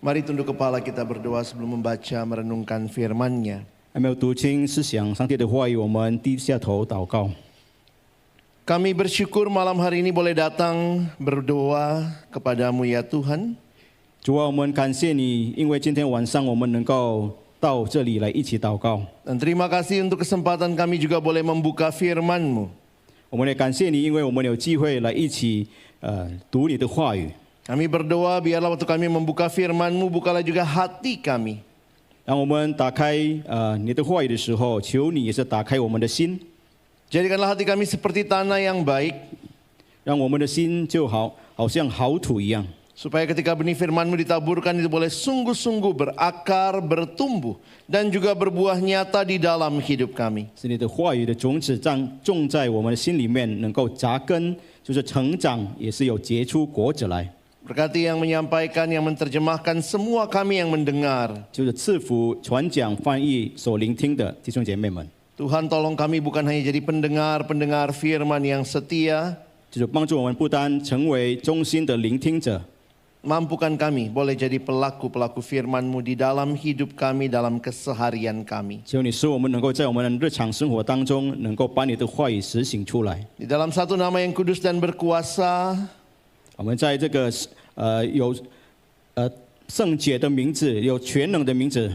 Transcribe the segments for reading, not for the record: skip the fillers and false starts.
Mari tunduk kepala kita berdoa sebelum membaca merenungkan firman-Nya. 还没有读经思想上帝的话语，我们低下头祷告。 Kami bersyukur malam hari ini boleh datang berdoa kepadamu ya Tuhan. 主啊，我们感谢你，因为今天晚上我们能够到这里来一起祷告。 Dan terima kasih untuk kesempatan kami juga boleh membuka firman-Mu. 我们也感谢你，因为我们有机会来一起读你的话语。 Kami berdoa biarlah waktu kami membuka firman-Mu, bukalah juga hati kami. 当我们打开你的话语的时候，求你也是打开我们的心， Jadikanlah hati kami seperti tanah yang baik, 让我们的心就好像好土一样， supaya ketika benih firman-Mu ditaburkan itu boleh sungguh-sungguh berakar, bertumbuh, dan juga berbuah nyata di dalam hidup kami. 是你的话语的种子种在我们的心里面，能够扎根，就是成长，也是有结出果子来。 Berkati yang menyampaikan, yang menerjemahkan, semua kami yang mendengar. 就是赐福、传讲、翻译所聆听的弟兄姐妹们， Tuhan tolong kami bukan hanya jadi pendengar-pendengar firman yang setia, 就是帮助我们不单成为忠心的聆听者， mampukan kami boleh jadi pelaku-pelaku firman-Mu di dalam hidup kami, dalam keseharian kami. 求你使我们能够在我们的日常生活当中，能够把你的话语实行出来。 Di dalam satu nama yang kudus dan berkuasa, 我们在这个有圣洁的名字，有全能的名字，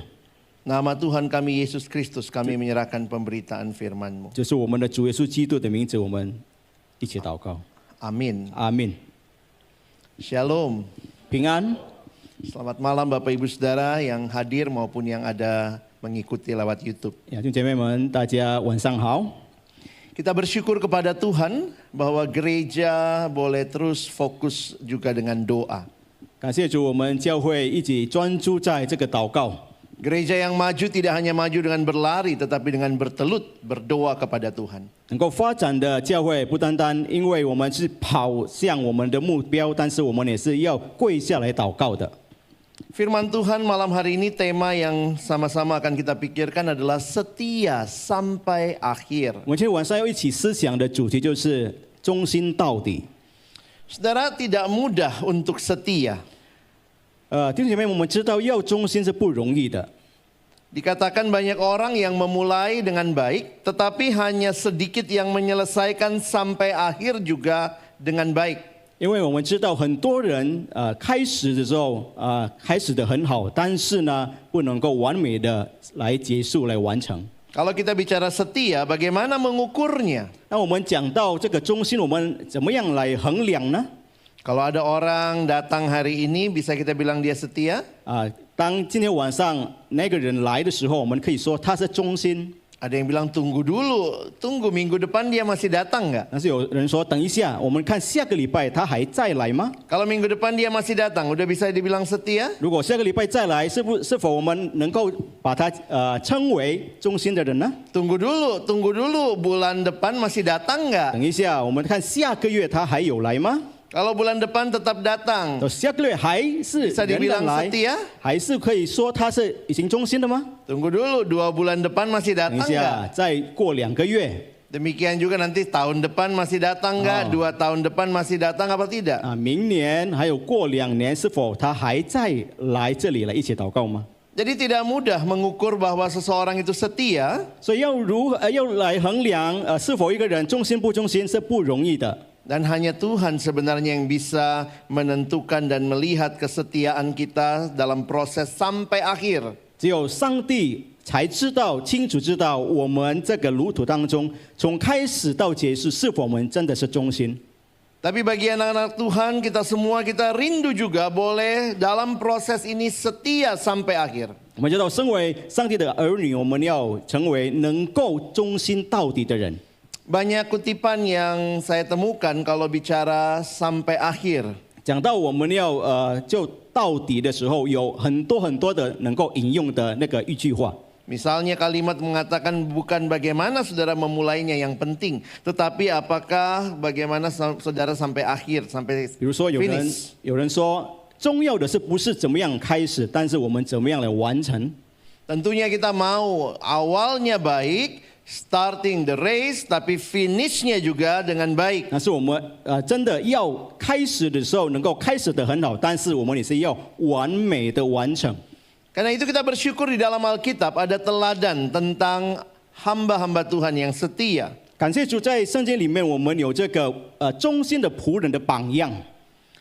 nama Tuhan kami Yesus Kristus, kami menyerahkan pemberitaan firman-Mu. 就是我们的主耶稣基督的名字，我们一起祷告。 Amin. 阿门。 Shalom. 平安。 Selamat malam Bapak Ibu Saudara yang hadir maupun yang ada mengikuti lewat YouTube. 弟兄姐妹们，大家晚上好。 Kita bersyukur kepada Tuhan bahwa gereja boleh terus fokus juga dengan doa. 感谢主，我们教会一起专注在这个祷告。 Gereja yang maju tidak hanya maju dengan berlari tetapi dengan bertelut berdoa kepada Tuhan. 能够发展的教会，不单单因为我们是跑向我们的目标，但是我们也是要跪下来祷告的。 Firman Tuhan malam hari ini tema yang sama-sama akan kita pikirkan adalah setia sampai akhir. 我们今天晚上要一起思想的主题就是忠心到底。 Saudara, tidak mudah untuk setia. 弟兄姐妹，我们知道要忠心是不容易的。 Dikatakan banyak orang yang memulai dengan baik, tetapi hanya sedikit yang menyelesaikan sampai akhir juga dengan baik. 因为我们知道很多人开始的时候开始的很好，但是呢不能够完美的来结束来完成。 Kalau kita bicara setia, bagaimana mengukurnya? 那我们讲到这个忠心，我们怎么样来衡量呢？ Kalau ada orang datang hari ini, bisa kita bilang dia setia? 当今天晚上那个人来的时候，我们可以说他是忠心。 Ada yang bilang tunggu dulu, tunggu minggu depan dia masih datang nggak? 但是有人说等一下，我们看下个礼拜他还再来吗？ Kalau minggu depan dia masih datang, udah bisa dibilang setia? 如果下个礼拜再来，是否我们能够把他称为忠心的人呢？ Tunggu dulu, bulan depan masih datang nggak? 等一下，我们看下个月他还有来吗？ Kalau bulan depan tetap datang, 下个月还是 bisa 仍 dibilang 然来， setia? 还是可以说他是已经忠心的吗？ Tunggu dulu, 2 bulan depan masih 等 datang 一 nggak? 下，再过2个月 Demikian juga nanti tahun depan masih datang nggak? 2 tahun depan masih datang apa tidak? 明年还有过2年，是否他还再来这里来一起祷告吗？ Jadi tidak mudah mengukur bahwa seseorang itu setia. 所以要来衡量是否一个人忠心不忠心是不容易的。 Dan hanya Tuhan sebenarnya yang bisa menentukan dan melihat kesetiaan kita dalam proses sampai akhir. 只有上帝才清楚知道我们这个路途当中，从开始到结束，是否我们真的是忠心。 Tapi bagi anak-anak Tuhan, kita semua kita rindu juga boleh dalam proses ini setia sampai akhir. 我们知道，身为上帝的儿女，我们要成为能够忠心到底的人。 Banyak kutipan yang saya temukan kalau bicara sampai akhir. 讲到我们要就到底的时候，有很多的能够引用的那个一句话。 Misalnya kalimat mengatakan bukan bagaimana saudara memulainya yang penting, tetapi apakah bagaimana saudara sampai akhir, sampai 比如说有人说，重要的是不是怎么样开始，但是我们怎么样来完成。 Tentunya kita mau awalnya baik, starting the race, tapi finishnya juga dengan baik. 但是我们真的要开始的时候能够开始得很好，但是我们也是要完美的完成。 Karena itu kita bersyukur di dalam Alkitab ada teladan tentang hamba-hamba Tuhan yang setia. 感谢主，在圣经里面我们有这个忠心的仆人的榜样。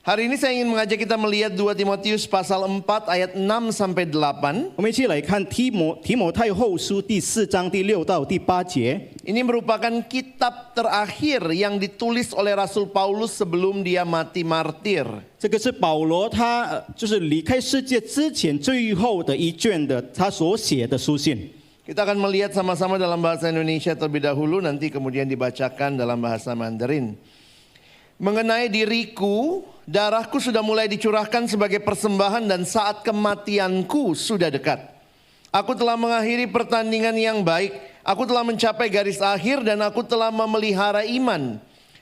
Hari ini saya ingin mengajak kita melihat 2 Timotius pasal 4 ayat 6 sampai 8. 我们一起来看提摩太后书第4章第6到第8节。 Ini merupakan kitab terakhir yang ditulis oleh Rasul Paulus sebelum dia mati martir. 这个是保罗他就是离开世界之前最后的一卷的他所写的书信。 Kita akan melihat sama-sama dalam bahasa Indonesia terlebih dahulu, nanti kemudian dibacakan dalam bahasa Mandarin. Mengenai diriku, darahku sudah mulai dicurahkan sebagai persembahan dan saat kematianku sudah dekat. Aku telah mengakhiri pertandingan yang baik, aku telah mencapai garis akhir dan aku telah memelihara iman.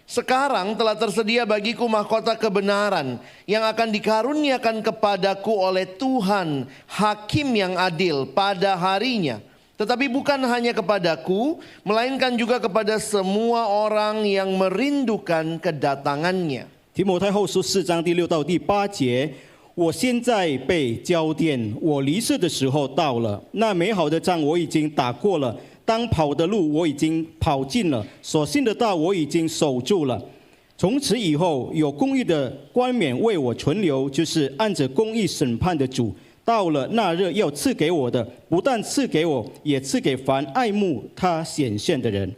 Sekarang telah tersedia bagiku mahkota kebenaran yang akan dikaruniakan kepadaku oleh Tuhan, Hakim yang adil pada harinya. Tetapi bukan hanya kepadaku, melainkan juga kepada semua orang yang merindukan kedatangannya. 提摩太后书4章第6到第8节，我现在被交奠，我离世的时候到了。那美好的仗我已经打过了，当跑的路我已经跑尽了，所信的道我已经守住了。从此以后，有公义的冠冕为我存留，就是按着公义审判的主。 到了那日要赐给我的，不但赐给我，也赐给凡爱慕他显现的人。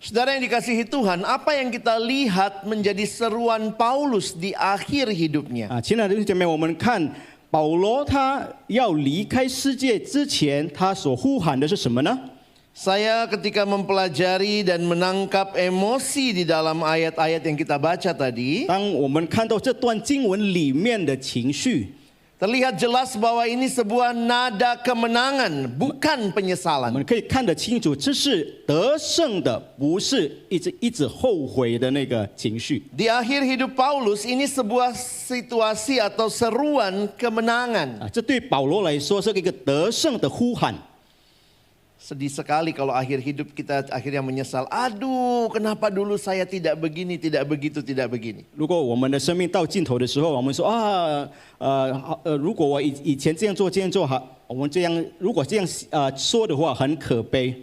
Saudara yang dikasihi Tuhan, apa yang kita lihat menjadi seruan Paulus di akhir hidupnya? 亲爱的弟兄姐妹，我们看保罗他要离开世界之前，他所呼喊的是什么呢？ Saya ketika mempelajari dan menangkap emosi di dalam ayat-ayat yang kita baca tadi, 当我们看到这段经文里面的情绪， terlihat jelas bahwa ini sebuah nada kemenangan, bukan 我 penyesalan. 们可以看得清楚，这是得胜的，不是一直后悔的那个情绪。 Di akhir hidup Paulus ini sebuah situasi atau seruan kemenangan. 这对保罗来说是一个得胜的呼喊。 Sedih sekali kalau akhir hidup kita akhirnya menyesal. Aduh, kenapa dulu saya tidak begini, tidak begitu, tidak begini. 如果我们的生命到尽头的时候，我们说如果我以前这样做，这样做好，我们这样如果这样说的话，很可悲。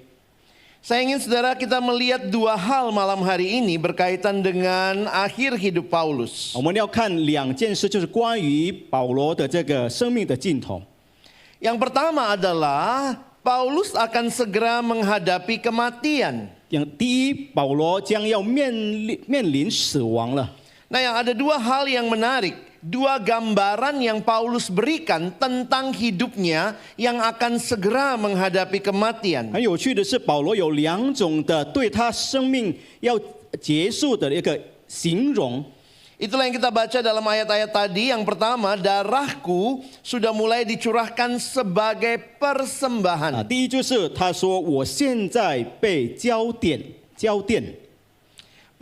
Saya ingin saudara kita melihat dua hal malam hari ini berkaitan dengan akhir hidup Paulus. 我们要看2件事，就是关于保罗的这个生命的尽头。 Yang pertama adalah Paulus akan segera menghadapi kematian. 第一，保罗将要面临死亡了。 Nah, yang ada dua hal yang menarik, dua gambaran yang Paulus berikan tentang hidupnya yang akan segera menghadapi kematian. 很有趣的是，保罗有2种的对他生命要结束的一个形容。 Itulah yang kita baca dalam ayat-ayat tadi. Yang pertama, darahku sudah mulai dicurahkan sebagai persembahan. 第一就是他说我现在被交奠。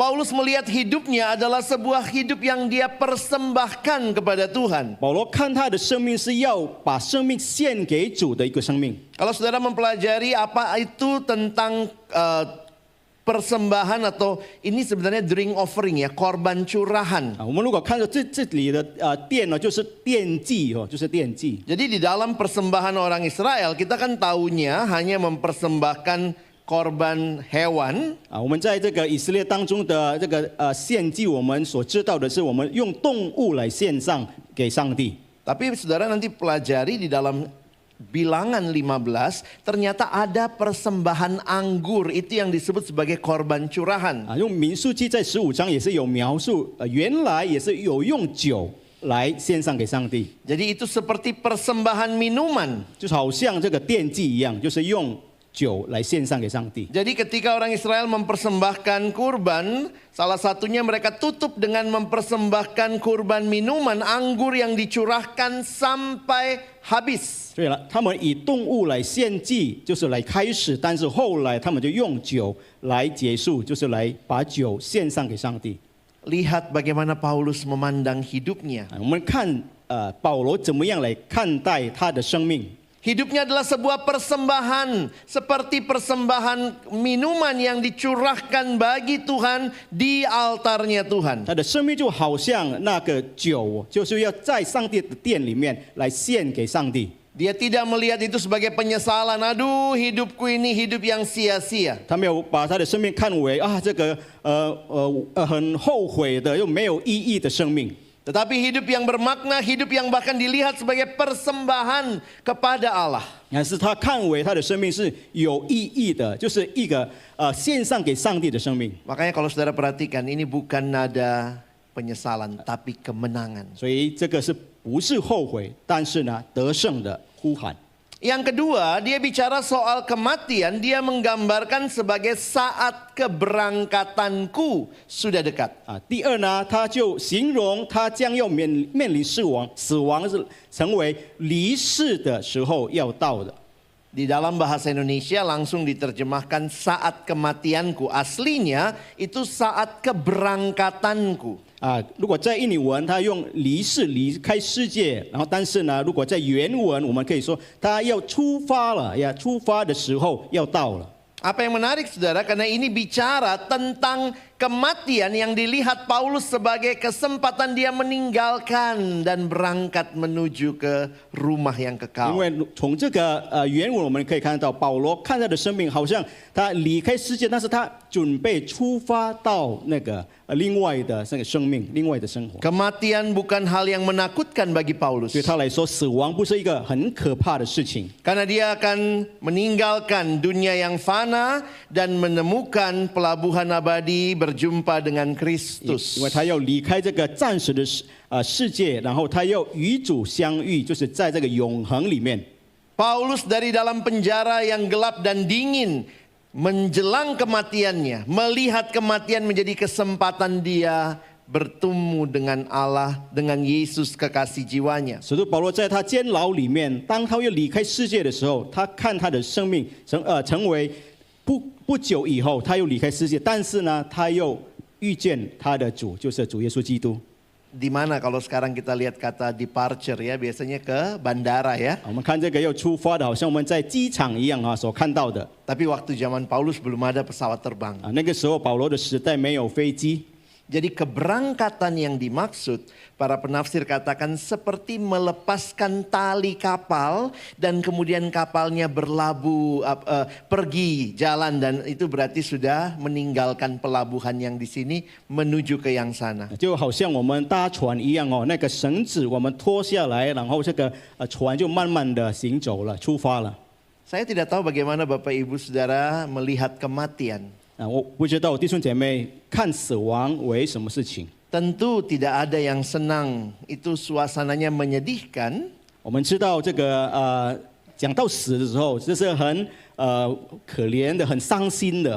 Paulus melihat hidupnya adalah sebuah hidup yang dia persembahkan kepada Tuhan. 保罗看他的生命是要把生命献给主的一个生命。 Kalau saudara mempelajari apa itu tentang persembahan atau ini sebenarnya drink offering ya, korban curahan. 我们如果看到这里的奠呢，就是奠祭哦，就是奠祭。 Jadi di dalam persembahan orang Israel kita kan taunya hanya mempersembahkan korban hewan. 我们在这个以色列当中的这个献祭，我们所知道的是，我们用动物来献上给上帝。 Tapi saudara nanti pelajari di dalam Bilangan 15 ternyata ada persembahan anggur, itu yang disebut sebagai korban curahan. 用民数记在15章也是有描述，原来也是有用酒来献上给上帝， Jadi itu seperti persembahan minuman. 就好像这个奠祭一样，就是用酒来献上给上帝。 Jadi ketika orang Israel mempersembahkan kurban, salah satunya mereka tutup dengan mempersembahkan kurban minuman anggur yang dicurahkan sampai habis. 对了，他们以动物来献祭，就是来开始，但是后来他们就用酒来结束，就是来把酒献上给上帝。 Lihat bagaimana Paulus memandang hidupnya. 我们看保罗怎么样来看待他的生命。Hidupnya adalah sebuah persembahan, seperti persembahan minuman yang dicurahkan bagi Tuhan di altarnya Tuhan. 他的生命就好像那个酒，就是要在上帝的殿里面来献给上帝。 Dia tidak melihat itu sebagai penyesalan. Aduh, hidupku ini hidup yang sia-sia. 他没有把他的生命看为这个很后悔的又没有意义的生命。 Tetapi hidup yang bermakna, hidup yang bahkan dilihat sebagai persembahan kepada Allah. 但是他看为他的生命是有意义的，就是一个献上给上帝的生命。 Makanya kalau saudara perhatikan, ini bukan nada penyesalan, tapi kemenangan. 所以这个是不是后悔，但是呢得胜的呼喊。 Yang kedua, dia bicara soal kematian, dia menggambarkan sebagai saat keberangkatanku sudah dekat. 第二呢，他就形容他将要面临死亡，死亡是成为离世的时候要到的。 Di dalam bahasa Indonesia langsung diterjemahkan saat kematianku. Aslinya itu saat keberangkatanku. 如果在印尼文，他用离世离开世界，然后但是呢，如果在原文，我们可以说他要出发了，出发的时候要到了。 Apa yang menarik saudara, karena ini bicara tentang kematian yang dilihat Paulus sebagai kesempatan dia meninggalkan dan berangkat menuju ke rumah yang 因 kekal. 为从这个原文我们可以看到，保罗看他的生命好像他离开世界，但是他准备出发到那个另外的这个生命、另外的生活。 Kematian bukan hal yang menakutkan bagi Paulus. 对他来说，死亡不是一个很可怕的事情， Karena dia akan meninggalkan dunia yang fana dan menemukan pelabuhan abadi berjumpa dengan 因 Kristus. 为他要离开这个暂时的世界，然后他要与主相遇，就是在这个永恒里面。 Paulus dari dalam penjara yang gelap dan dingin menjelang kematiannya, melihat kematian menjadi kesempatan dia bertemu dengan Allah, dengan Yesus kekasih jiwanya. 使徒保罗在他监牢里面，当他要离开世界的时候，他看他的生命成为不久以后，他又离开世界，但是呢，他又遇见他的主，就是主耶稣基督。 Di mana kalau sekarang kita lihat kata departure ya, biasanya ke bandara ya. 我们看这个要出发的，好像我们在机场一样所看到的。 Tapi waktu zaman Paulus belum ada pesawat terbang. 那个时候保罗的时代没有飞机。 Jadi keberangkatan yang dimaksud, para penafsir katakan seperti melepaskan tali kapal dan kemudian kapalnya berlabuh pergi jalan, dan itu berarti sudah meninggalkan pelabuhan yang di sini menuju ke yang sana. 就好像我们搭船一样那个绳子我们脱下来，然后这个船就慢慢的行走了，出发了。 Saya tidak tahu bagaimana Bapak Ibu Saudara melihat kematian. 我不知道弟兄姐妹看死亡为什么事情。 Tentu tidak ada yang senang, itu suasananya menyedihkan. 我们知道这个讲到死的时候，这是很可怜的、很伤心的。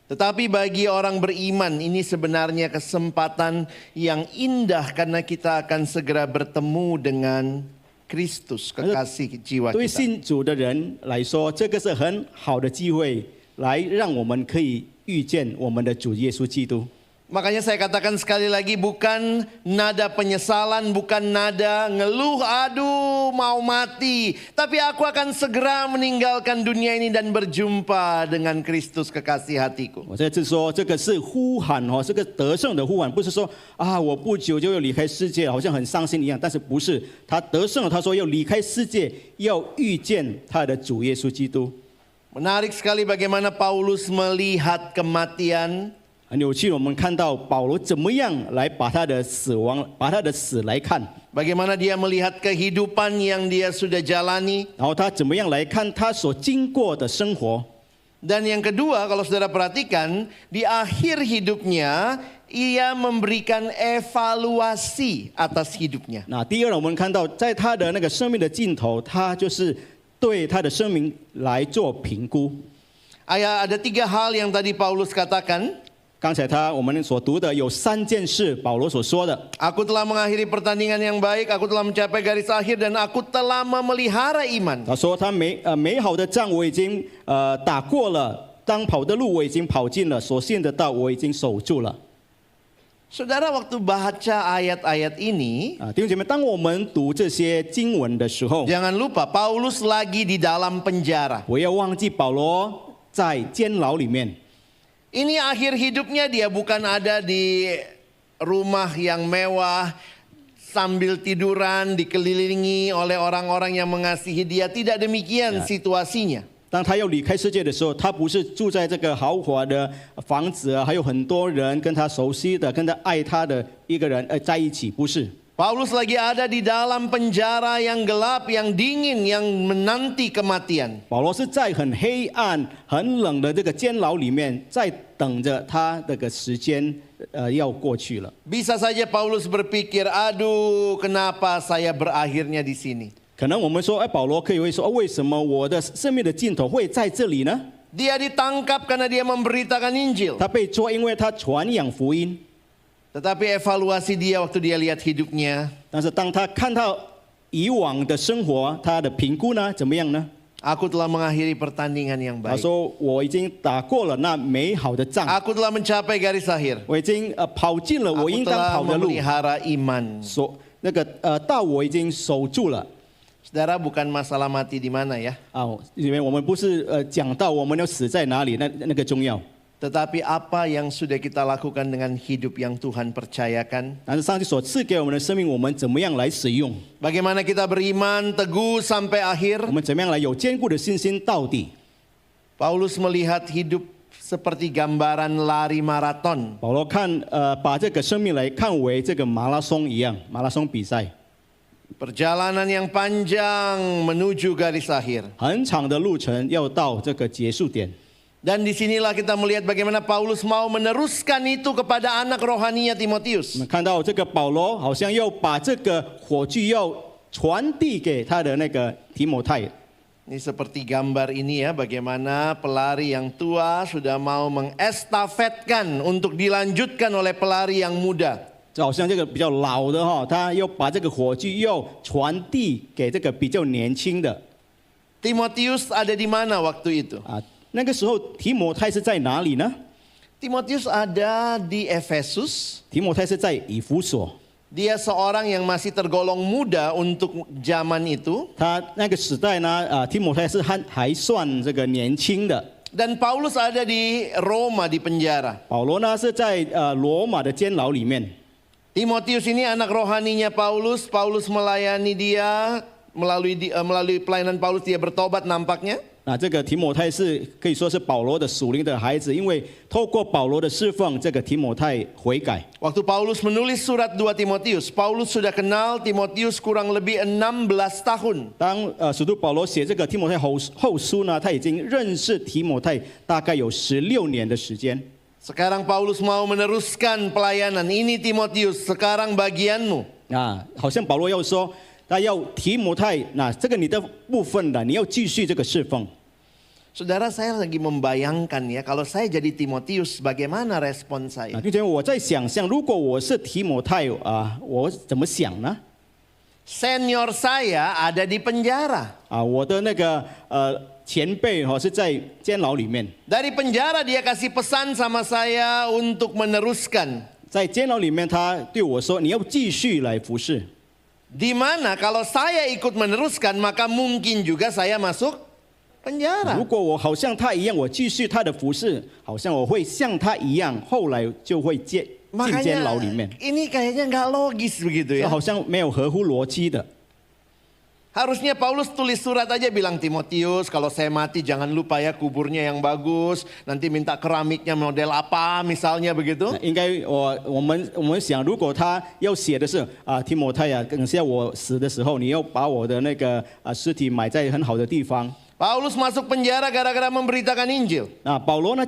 Tetapi bagi orang beriman ini sebenarnya kesempatan yang indah karena kita akan segera bertemu dengan Kristus, kekasih jiwa 对 kita. 信主的人来说，这个是很好的机会，来让我们可以遇见我们的主耶稣基督。 Makanya saya katakan sekali lagi, bukan nada penyesalan, bukan nada ngeluh, aduh mau mati. Tapi aku akan segera meninggalkan dunia ini dan berjumpa dengan Kristus kekasih hatiku. 我在这说，这个是呼喊这个得胜的呼喊，不是说我不久就要离开世界，好像很伤心一样。但是不是他得胜了，他说要离开世界，要遇见他的主耶稣基督。 Menarik sekali bagaimana Paulus melihat kematian. 很有趣，我们看到保罗怎么样来把他的死亡、把他的死来看， Bagaimana dia melihat kehidupan yang dia sudah jalani. 然后他怎么样来看他所经过的生活。 Dan yang kedua, kalau saudara perhatikan, di akhir hidupnya ia memberikan evaluasi atas hidupnya. 那第二呢，我们看到在他的那个生命的尽头，他就是对他的生命来做评估。 Ada 3 hal yang tadi Paulus katakan. 刚才我们所读的有3件事，保罗所说的。 Aku telah mengakhiri pertandingan yang baik, aku telah mencapai garis akhir, dan aku telah memelihara iman. 他说他美好的仗我已经打过了，当跑的路我已经跑尽了，所信的道我已经守住了。Saudara, waktu baca ayat-ayat ini, 弟兄姐妹，当我们读这些经文的时候， jangan lupa Paulus lagi di dalam penjara. 不要忘记保罗在监牢里面。 Ini akhir hidupnya, dia bukan ada di rumah yang mewah sambil tiduran dikelilingi oleh orang-orang yang mengasihi dia. Tidak demikian situasinya. 当他要离开世界的时候，他不是住在这个豪华的房子啊，还有很多人跟他熟悉的、跟他爱他的一个人在一起，不是。 Paulus lagi ada di dalam penjara yang gelap, yang dingin, yang menanti kematian. 保罗是在很黑暗、很冷的这个监牢里面，在等着他这个时间要过去了。 Bisa saja Paulus berpikir, aduh kenapa saya berakhirnya di sini. 可能我们说，保罗可以会说，为什么我的生命的尽头会在这里呢？ Dia ditangkap karena dia memberitakan Injil. 他被捉，因为他传扬福音。 Tetapi evaluasi dia waktu dia lihat hidupnya, 但是当他看到以往的生活，他的评估呢，怎么样呢？ aku telah mengakhiri pertandingan yang 他 baik. 说：“我已经打过了那美好的仗， Aku telah mencapai garis akhir. 我已经跑进了我 Aku 应当 telah 跑的路， memelihara iman. 道我已经守住了。” Saudara, bukan masalah mati di mana ya, 因为我们不是讲到我们要死在哪里，那个重要。 tetapi apa yang sudah kita lakukan dengan hidup yang Tuhan percayakan. 但是上帝所赐给我们的生命，我们怎么样来使用？ Bagaimana kita beriman teguh sampai akhir. 我们怎么样来有坚固的信心到底？ Paulus melihat hidup seperti gambaran lari maraton. 保罗把这个生命来看为这个马拉松一样，马拉松比赛， Perjalanan yang panjang menuju garis akhir. 很长的路程要到这个结束点。 Dan disinilah kita melihat bagaimana Paulus mau meneruskan itu kepada anak rohaninya 我 Timotius. 们看到这个保罗好像要把这个火炬要传递给他的那个提摩太。 Ini seperti gambar ini ya, bagaimana pelari yang tua sudah mau mengestafetkan untuk dilanjutkan oleh pelari yang muda. 就好像这个比较老的他要把这个火炬要传递给这个比较年轻的。 Timotius ada di mana waktu itu? 那个时候提摩太是在哪里呢？ Timotius ada di Efesus. 提摩太是在以弗所。 Dia seorang yang masih tergolong muda untuk zaman itu. 他那个时代呢，提摩太是还算这个年轻的。 Dan Paulus ada di Roma di penjara. 保罗呢是在罗马的监牢里面。 Timotius ini anak rohaninya Paulus. Paulus melayani dia melalui pelayanan Paulus dia bertobat nampaknya. 那这个提摩太是可以说是保罗的属灵的孩子，因为透过保罗的侍奉，这个提摩太悔改。 Waktu Paulus menulis surat 2 Timotius, Paulus sudah kenal Timotius kurang lebih 16 tahun. 当使徒保罗写这个提摩太后书呢，他已经认识提摩太大概有16年的时间。 Sekarang Paulus mau meneruskan pelayanan. Ini Timotius, sekarang bagianmu. 好像保罗要说，他要提摩太，那这个你的部分的，你要继续这个侍奉。 Saudara, saya lagi membayangkan ya, kalau saya jadi Timotius, bagaimana respon saya? 就觉得我在想象，如果我是提摩太我怎么想呢？ Senior saya ada di penjara. 我的那个前辈是在监牢里面， Dari penjara dia kasih pesan sama saya untuk meneruskan. 在监牢里面，他对我说：“你要继续来服侍。” Di mana kalau saya ikut meneruskan, maka mungkin juga saya masuk penjara. 如果我好像他一样，我继续他的服侍，好像我会像他一样，后来就会进监牢里面。 ini kayaknya nggak logis begitu ya. 好像没有合乎逻辑的。 Harusnya Paulus tulis surat aja bilang Timotius, kalau saya mati jangan lupa ya kuburnya yang bagus. Nanti minta keramiknya model apa misalnya begitu. 应该我们想，如果他要写的是提摩太等下我死的时候，你要把我的那个尸体埋在很好的地方。 Paulus masuk penjara gara-gara memberitakan Injil. 保罗呢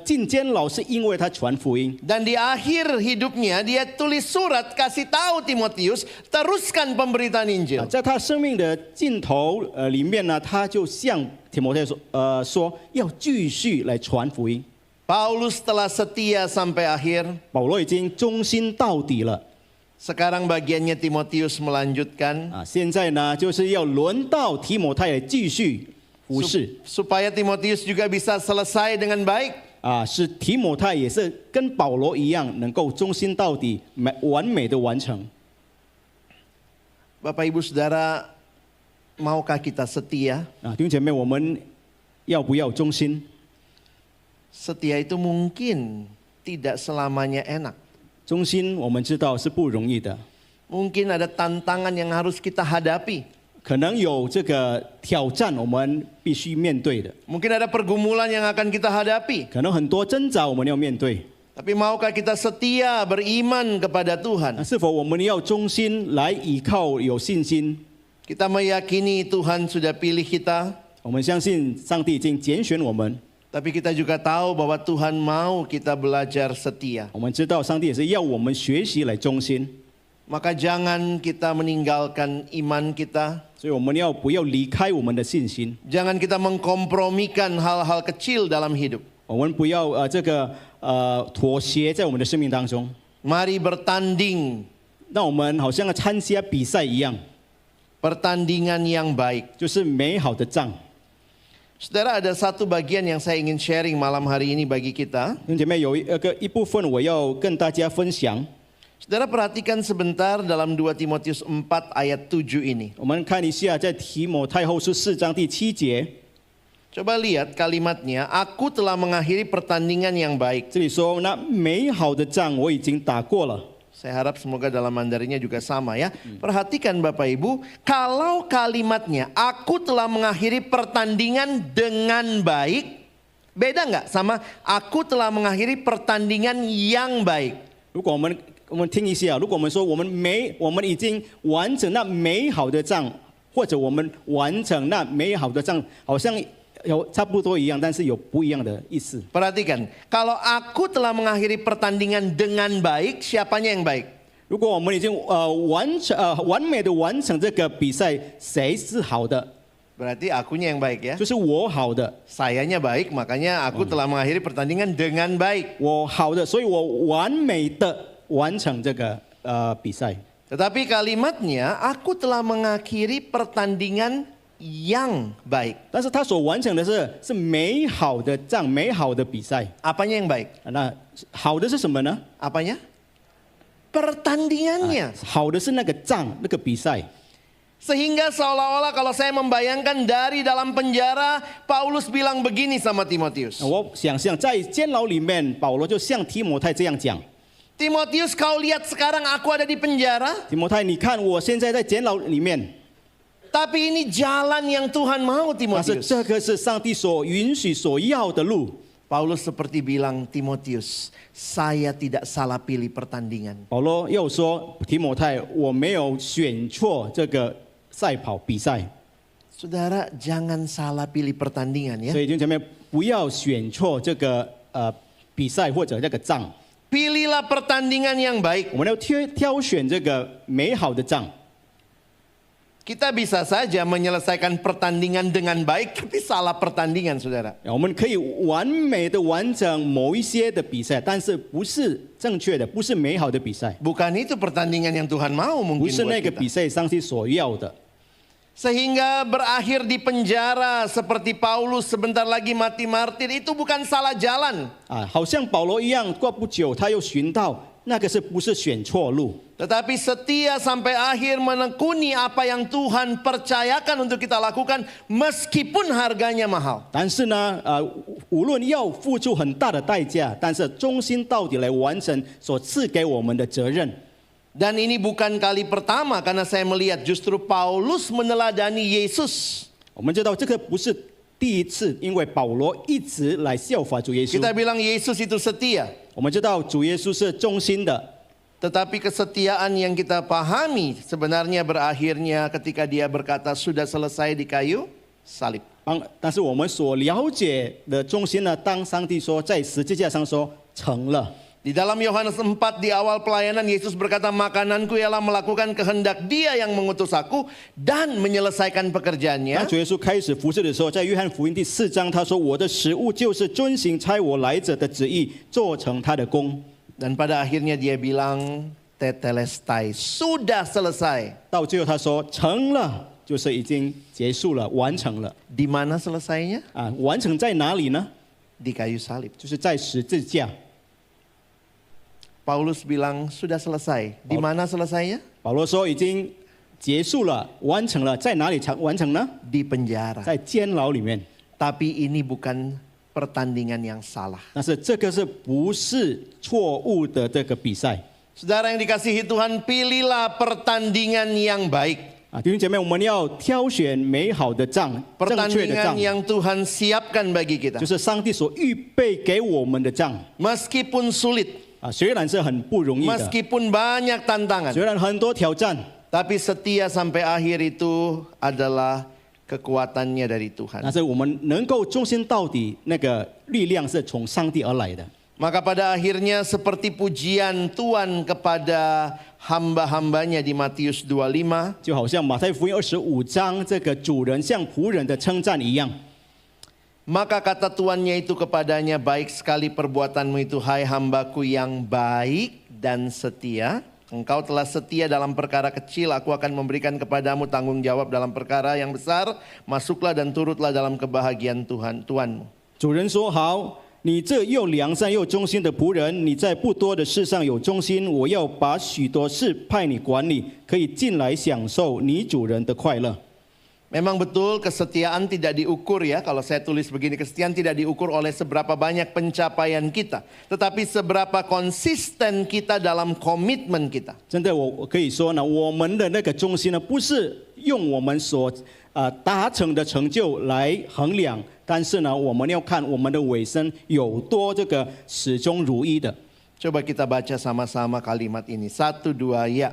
进监牢是因为他传福音。 Dan di akhir hidupnya dia tulis surat kasih tahu Timotius, teruskan pemberitaan Injil. 在他生命的尽头里面呢，他就向提摩太说要继续来传福音。 Paulus telah setia sampai akhir. 保罗已经忠心到底了。 Sekarang bagiannya Timotius melanjutkan. 现在呢，就是要轮到提摩太继续服侍， Supaya Timotius juga bisa selesai dengan baik. 使提摩太也是跟保罗一样，能够忠心到底，完美的完成。 Bapak Ibu Saudara, maukah kita setia? 弟兄姐妹，我们要不要忠心？ Setia itu mungkin tidak selamanya enak. 忠心我们知道是不容易的， Mungkin ada tantangan yang harus kita hadapi. 可能有这个挑战，我们必须面对的， Mungkin ada pergumulan yang akan kita hadapi. 可能很多挣扎我们要面对。 Tapi maukah kita setia beriman kepada Tuhan? 是否我们要忠心来依靠，有信心？ Kita meyakini Tuhan sudah pilih kita. 我们相信上帝已经拣选我们， Tapi kita juga tahu bahwa Tuhan mau kita belajar setia. 我们知道上帝也是要我们学习来忠心， Maka jangan kita meninggalkan iman kita. 所以我们要不要离开我们的信心？ Jangan kita mengkompromikan hal-hal kecil dalam hidup. 我们不要妥协在我们的生命当中， Mari bertanding. 让我们好像要参加比赛一样， Pertandingan yang baik. 就是美好的仗。 Saudara, ada satu bagian yang saya ingin sharing malam hari ini bagi kita. 弟兄姐妹，有一部分我要跟大家分享。 Saudara perhatikan sebentar dalam 2 Timotius 4 ayat 7 ini. 我们看一下，在提摩太后书4章第7节， Coba lihat kalimatnya, aku telah mengakhiri pertandingan yang baik. 这里说：“那美好的仗我已经打过了。” Saya harap semoga dalam Mandarinnya juga sama ya. Perhatikan Bapak Ibu, kalau kalimatnya aku telah mengakhiri pertandingan dengan baik, beda nggak sama aku telah mengakhiri pertandingan yang baik? 如果我们听一下，如果我们说我们已经完成那美好的仗，或者我们完成那美好的仗，好像有差不多一样，但是有不一样的意思。 Perhatikan, kalau aku telah mengakhiri pertandingan dengan baik, siapanya yang baik? 如果我们已经完美的完成这个比赛，谁是好的？ Berarti akunya yang baik ya. 就是我好的， Sayanya baik, makanya aku telah mengakhiri pertandingan dengan baik. 我好的，所以我完美的完成这个比赛。 Tetapi kalimatnya, aku telah mengakhiri pertandingan yang baik. 但是他所完成的是美好的仗，美好的比赛。 Apanya yang baik? 那好的是什么呢？ Apanya? Pertandingannya. 好的是那个仗，那个比赛。 Sehingga seolah-olah kalau saya membayangkan dari dalam penjara, Paulus bilang begini sama Timotius. 我想象在监牢里面，保罗就像提摩太这样讲： Timotius, kau lihat sekarang aku ada di penjara, 提摩太，你看我现在在监牢里面， tapi ini jalan yang Tuhan mau 但是 Timotius. 这个是上帝所允许、所要的路。 Paulus seperti bilang, Timotius, saya tidak salah pilih pertandingan. 保罗又说：提摩太，我没有选错这个赛跑比赛， Saudara, jangan salah pilih pertandingan ya. 所以弟兄姐妹不要选错这个比赛或者这个仗， Pilihlah pertandingan yang baik. 我们要挑选这个美好的仗。 Kita bisa saja menyelesaikan pertandingan dengan baik, tapi salah pertandingan, saudara. 我们可以完美的完成某一些的比赛，但是不是正确的，不是美好的比赛， Bukan itu pertandingan yang Tuhan mau 不 mungkin 是 buat 那个 kita. 比赛上帝所要的。 Sehingga berakhir di penjara seperti Paulus sebentar lagi mati martir, itu bukan salah jalan. 好像保罗一样，过不久他又寻到那个是不是选错路？ Tetapi setia sampai akhir menekuni apa yang Tuhan percayakan untuk kita lakukan meskipun harganya mahal. 但是呢，无论要付出很大的代价，但是忠心到底来完成所赐给我们的责任。 Dan ini bukan kali pertama karena saya melihat justru Paulus meneladani Yesus. 我们知道这个不是第一次，因为保罗一直来效法主耶稣。 Kita bilang Yesus itu setia. 我们知道主耶稣是忠心的， Tetapi kesetiaan yang kita pahami sebenarnya berakhirnya ketika dia berkata sudah selesai di kayu salib. 但是我们所了解的忠心呢，当上帝说在十字架上说成了。 Di dalam Yohanes 4 di awal pelayanan Yesus berkata makananku ialah melakukan kehendak Dia yang mengutus aku dan menyelesaikan 当 pekerjaannya. 主耶稣开始服侍的时候，在约翰福音第4章，他说：“我的食物就是遵行差我来者的旨意，做成他的功。” Dan pada akhirnya dia bilang tetelestai, sudah selesai. 到最后他说成了，就是已经结束了，完成了。 Di mana selesainya? 完成在哪里呢？ di kayu salib. 就是在十字架。 Paulus bilang sudah selesai. Di mana selesainya? 保罗说已经结束了，完成了，在哪里才完成呢？ Di penjara. 在监牢里面。 Tapi ini bukan pertandingan yang salah. 但是这个是不是错误的这个比赛？ Saudara yang dikasihi Tuhan, pilihlah pertandingan yang baik. 啊，弟兄姐妹，我们要挑选美好的仗，正确的 Pertandingan 仗， yang Tuhan siapkan bagi kita. 就是上帝所预备给我们的仗。 Meskipun sulit, 啊，虽然是很不容易的， meskipun banyak tantangan, 虽然很多挑战， tapi setia sampai akhir itu adalah kekuatannya dari 但 Tuhan. 是我们能够忠心到底，那个力量是从上帝而来的。 Maka pada akhirnya seperti pujian Tuhan kepada hamba-hambanya di Matius 25, 就好像马太福音25章这个主人向仆人的称赞一样。 maka kata tuannya itu kepadanya, baik sekali perbuatanmu itu, hai hambaku yang baik dan setia. Engkau telah setia dalam perkara kecil, aku akan memberikan kepadamu tanggung jawab dalam perkara yang besar. Masuklah dan turutlah dalam kebahagiaan Tuhanmu. 主人说：“好，你这又良善又忠心的仆人，你在不多的事上有忠心，我要把许多事派你管理，可以进来享受你主人的快乐。” Memang betul kesetiaan tidak diukur ya. Kalau saya tulis begini, kesetiaan tidak diukur oleh seberapa banyak pencapaian kita, tetapi seberapa konsisten kita dalam komitmen kita. 真的，我可以说呢，我们的那个忠心呢，不是用我们所达成的成就来衡量，但是呢，我们要看我们的尾声有多这个始终如一的。 Coba kita baca sama-sama kalimat ini. 1, 2, ya.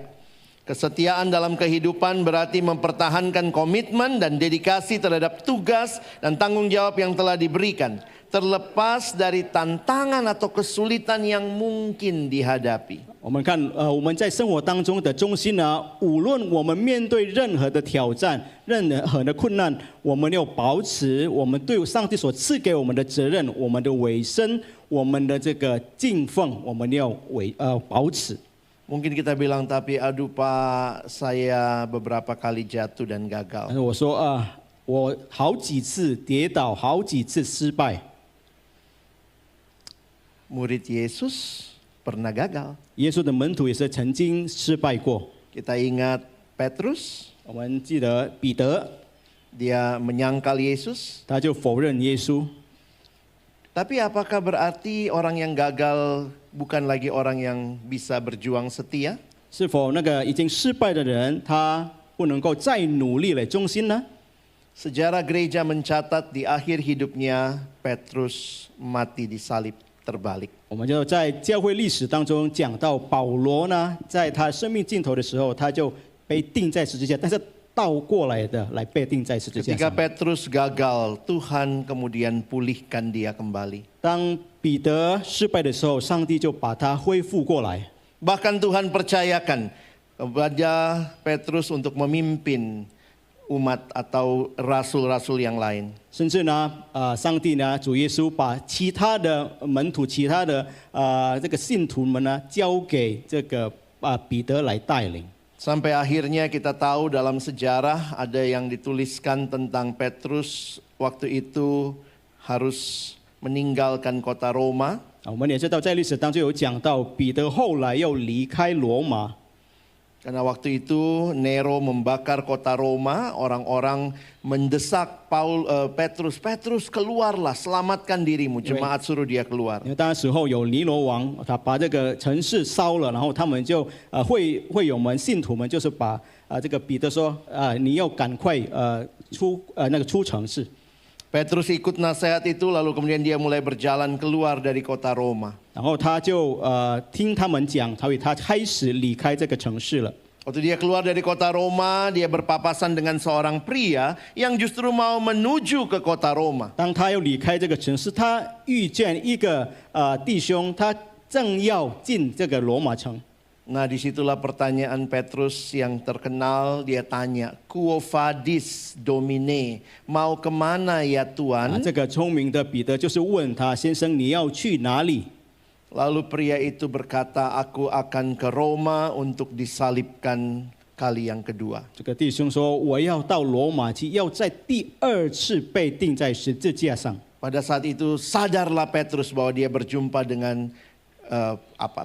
Kesetiaan dalam kehidupan berarti mempertahankan komitmen dan dedikasi terhadap tugas dan tanggung jawab yang telah diberikan, terlepas dari tantangan atau kesulitan yang mungkin dihadapi. 我们看，我们在生活当中的忠心呢，无论我们面对任何的挑战、任何的困难，我们要保持我们对上帝所赐给我们的责任、我们的委身、我们的这个敬奉，我们要保持。 Mungkin kita bilang, tapi aduh Pak, saya beberapa kali jatuh dan 但 gagal. 是我说我好几次跌倒，好几次失败。 Murid Yesus pernah gagal. 耶稣的门徒也是曾经失败过。 Kita ingat Petrus, 我们记得彼得， dia menyangkal Yesus. 他就否认耶稣。 Tapi apakah berarti orang yang gagal bukan lagi orang yang bisa berjuang setia? 是否那个已经失败的人，他不能够再努力来忠心呢？ Sejarah gereja mencatat di akhir hidupnya Petrus mati disalib terbalik. 我们就在教会历史当中讲到保罗呢，在他生命尽头的时候，他就被钉在十字架，但是倒过来的来被钉在十字架 Ketika 上。 Petrus gagal, Tuhan kemudian pulihkan dia kembali. 当彼得失败的时候，上帝就把他恢复过来。 Bahkan Tuhan percayakan kepada Petrus untuk memimpin umat atau rasul-rasul yang lain. 甚至呢，上帝呢，主耶稣把其他的门徒、其他的这个信徒们呢，交给这个彼得来带领。 Sampai akhirnya kita tahu dalam sejarah ada yang dituliskan tentang Petrus waktu itu harus meninggalkan kota Roma. 我们也知道，在历史当中有讲到，彼得后来要离开罗马。 Karena waktu itu Nero membakar kota Roma, orang-orang mendesak Petrus, Petrus keluarlah, selamatkan dirimu. Jemaat suruh dia keluar. 因为当时候有尼罗王，他把这个城市烧了，然后他们就会友们信徒们就是把这个彼得说你要赶快出城市。 Petrus ikut nasihat itu, lalu kemudian dia mulai berjalan keluar dari kota Roma. 然后他就听他们讲，所以他开始离开这个城市了。 Waktu dia keluar dari kota Roma, dia berpapasan dengan seorang pria yang justru mau menuju ke kota Roma. 当他要离开这个城市，他遇见一个弟兄，他正要进这个罗马城。 Nah, disitulah pertanyaan Petrus yang terkenal. Dia tanya, Quo vadis Domine, mau kemana ya Tuhan? 这个聪明的彼得就是问他先生，你要去哪里？ Lalu pria itu berkata, aku akan ke Roma untuk disalibkan kali yang kedua. 这个弟兄说，我要到罗马去，要在第二次被钉在十字架上。Pada saat itu sadarlah Petrus bahwa dia berjumpa dengan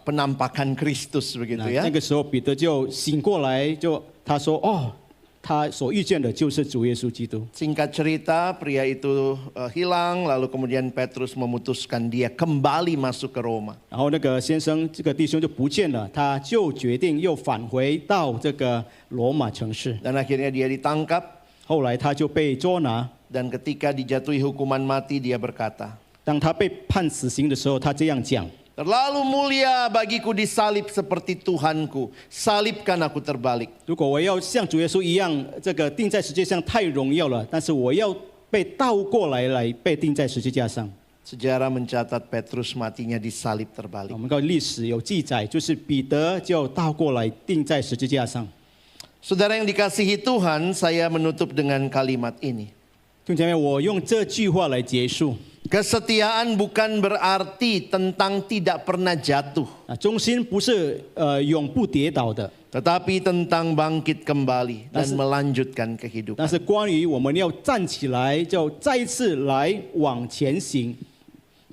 penampakan Kristus 那 begitu ya. 那个时候彼得就醒过来，他说哦，他所遇见的就是主耶稣基督。 Singkat cerita, pria itu hilang, lalu kemudian Petrus memutuskan dia kembali masuk ke Roma. 然后那个先生，这个弟兄就不见了，他就决定又返回到这个罗马城市。 Dan akhirnya dia ditangkap, 后来他就被捉拿， dan ketika dijatuhi hukuman mati dia berkata, 当他被判死刑的时候，他这样讲。 Terlalu mulia bagiku disalib seperti Tuhanku, salibkan aku terbalik. 如果我要像主耶稣一样，这个钉在十字架上太荣耀了，但是我要被倒过来被钉在十字架上。 Sejarah mencatat Petrus matinya disalib terbalik. 我们看历史有记载，就是彼得就倒过来钉在十字架上。 Saudara yang dikasihi Tuhan, saya menutup dengan kalimat ini. 弟兄姐妹，我用这句话来结束。 Kesetiaan bukan berarti tentang tidak pernah jatuh, 忠心不是永不跌倒的， tetapi tentang bangkit kembali dan melanjutkan 但 kehidupan. 是关于我们要站起来，就再一次来往前行。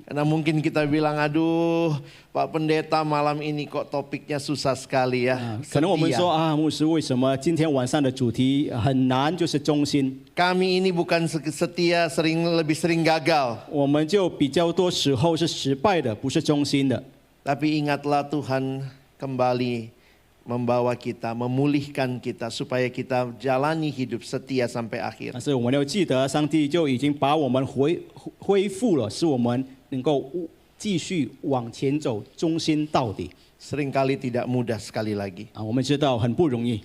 Karena mungkin kita bilang, aduh Pak Pendeta malam ini kok topiknya susah sekali ya. 可能我们 Setia. 说啊，牧师，为什么今天晚上的主题很难，就是忠心？ Kami ini bukan setia, lebih sering gagal. 我们就比较多时候是失败的，不是忠心的。 Tapi ingatlah Tuhan kembali membawa kita, memulihkan kita supaya kita jalani hidup setia sampai akhir. 但是我们要记得，上帝就已经把我们恢复了，使我们能够继续往前走，忠心到底。 Seringkali tidak mudah sekali lagi. 我们知道很不容易。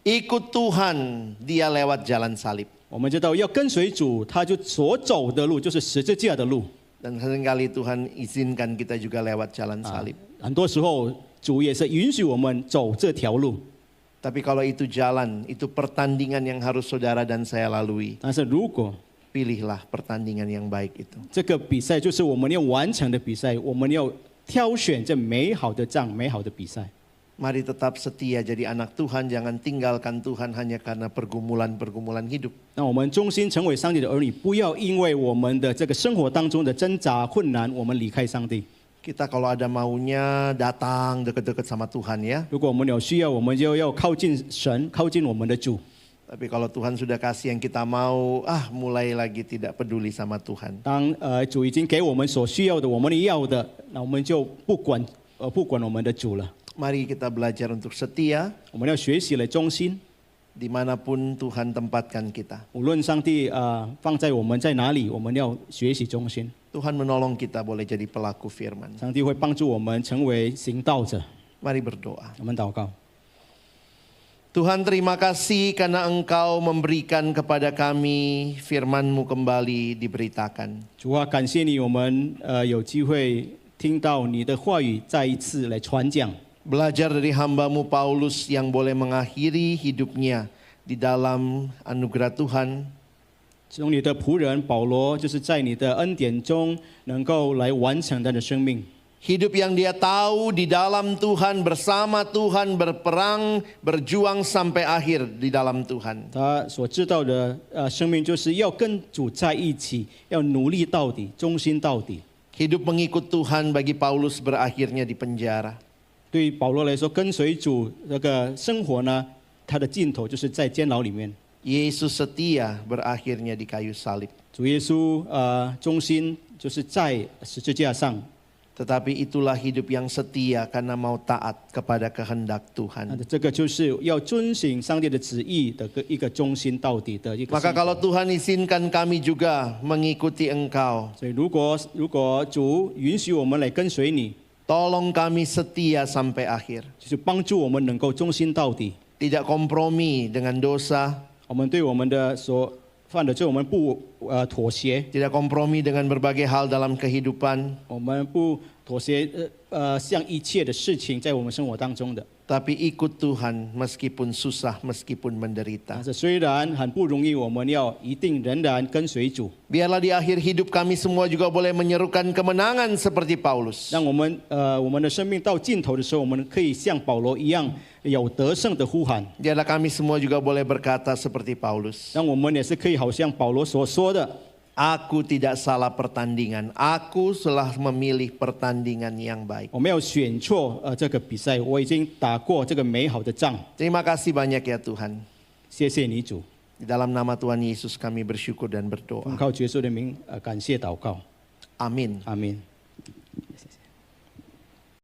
Ikut Tuhan, dia lewat jalan salib. 我们知道要跟随主，他就所走的路就是十字架的路。 Dan seringkali Tuhan izinkan kita juga lewat jalan salib. 很多时候主也是允许我们走这条路。 Tapi kalau itu jalan, itu pertandingan yang harus saudara dan saya lalui. 但是如果 Pilihlah pertandingan yang baik itu. 这个比赛就是我们要完成的比赛，我们要挑选这美好的仗、美好的比赛。 Mari tetap setia jadi anak Tuhan, jangan tinggalkan Tuhan hanya karena pergumulan-pergumulan hidup. 那我们忠心成为上帝的儿女，不要因为我们的这个生活当中的挣扎困难，我们离开上帝。 Kita kalau ada maunya datang dekat-dekat sama Tuhan ya. 如果我们有需要，我们就要靠近神，靠近我们的主。 Tapi kalau Tuhan sudah kasih yang kita mau, mulai lagi tidak peduli sama Tuhan. 当主已经给我们所需要的，我们要的，那我们就不管我们的主了。 Mari kita belajar untuk setia 我们要学习来忠心， dimanapun Tuhan tempatkan kita. 无论上帝放在我们在哪里，我们要学习忠心。 Tuhan menolong kita boleh jadi pelaku firman. 上帝会帮助我们成为行道者。 Mari berdoa. 我们祷告。 Tuhan terima kasih karena Engkau memberikan kepada kami firman-Mu kembali diberitakan. 主啊，感谢你，我们有机会听到你的话语，再一次来传讲。 Belajar dari hamba-Mu Paulus yang boleh mengakhiri hidupnya di dalam anugerah Tuhan. 从你的仆人保罗，就是在你的恩典中，能够来完成他的生命。 Hidup yang dia tahu di dalam Tuhan, bersama Tuhan, berperang, berjuang sampai akhir di dalam Tuhan. 他所知道的生命，就是要跟主在一起，要努力到底，忠心到底。 Hidup mengikut Tuhan bagi Paulus berakhirnya di penjara. 对于保罗来说，跟随主这个生活呢，他的尽头就是在监牢里面。 Yesus setia berakhirnya di kayu salib. 主耶稣忠心就是在十字架上。 Tetapi itulah hidup yang setia karena mau taat kepada kehendak 那 Tuhan. 这个就是要遵行上帝的旨意的一个忠心到底的一个。 Maka kalau Tuhan izinkan kami juga mengikuti Engkau, 所以如果主允许我们来跟随你， tolong kami setia sampai akhir. 就是帮助我们能够忠心到底。 Tidak kompromi dengan dosa, 我们对我们的所犯的罪，我们不妥协， tidak kompromi dengan berbagai hal dalam kehidupan, 我们不妥协像一切的事情在我们生活当中的。 tapi ikut Tuhan meskipun susah, meskipun 但 menderita. 是虽然很不容易，我们要一定仍然跟随主， Biarlah di akhir hidup kami semua juga boleh menyerukan kemenangan seperti Paulus. 让我们的生命到尽头的时候，我们可以像保罗一样有得胜的呼喊， Biarlah kami semua juga boleh berkata seperti Paulus. 让我们也是可以好像保罗所说的， Aku tidak salah pertandingan. Aku telah memilih pertandingan yang baik. 我没有选错这个比赛，我已经打过这个美好的仗。 Terima kasih banyak ya Tuhan. 谢谢你主， Di dalam nama Tuhan Yesus kami bersyukur dan 奉 berdoa. 靠耶稣的名感谢祷告， Amin. 阿门。